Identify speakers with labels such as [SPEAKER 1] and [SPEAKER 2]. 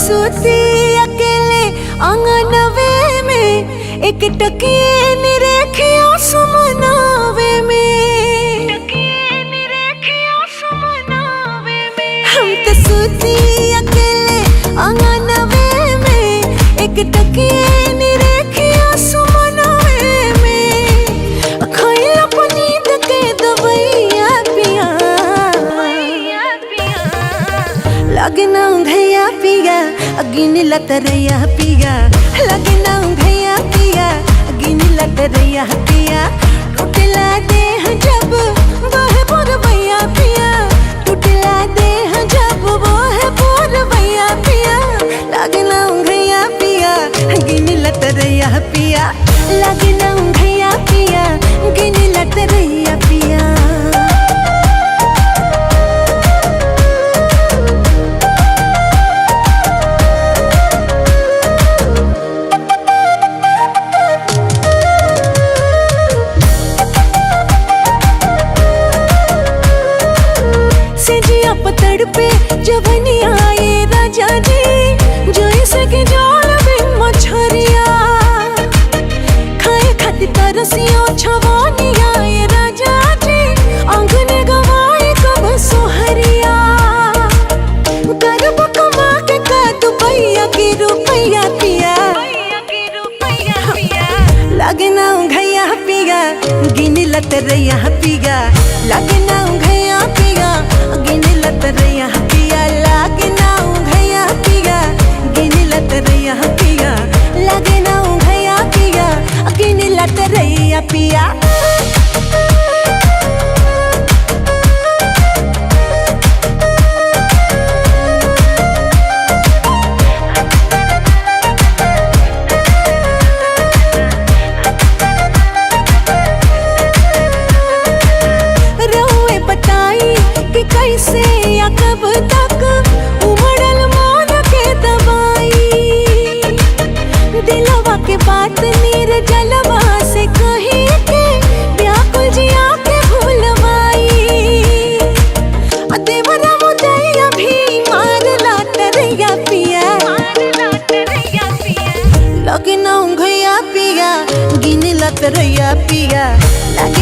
[SPEAKER 1] सूती अकेले आंगनवे में एक टकिए निरेखिया सुमनावे में हम तो सूती अकेले आंगनवे में एक टकिए निरेखिया सुमनावे में खइला पनीर के दवैया पिया लगना घैया पिया अगिन लतरैया पिया लगना घैया पिया अगिन लतरैया पिया टूटला देह जब वह पुरवैया पिया टूटला देह जब वह पुरवैया पिया लगना घैया पिया अगिन लतरैया पिया लगना घैया पिया अगिन लतरैया पिया। पतड़ पे जवनी आए राजा जी जैसे कि जाल में मछरिया खाए खाती तरसियो छवानी आए राजा जी आंगने गवाए कब सोहरिया करब कमा के का दुबैया की रुपैया पिया लगना घैया पिया गिन लतरैया पिया लगना घैया पिया गिन लतरैया पिया लगना घैया पिया गिन लतरैया पिया लगना घैया पिया गिन लतरैया पिया। कैसे या कब तक उमड़ल मौन के दवाई दिलवा के बात नीर जलवा से कही के व्याकुल जिया के भूलवाई देवरा मुदैया भी मार लतरैया पिया लगना घैया पिया गिन लतरैया पिया लगे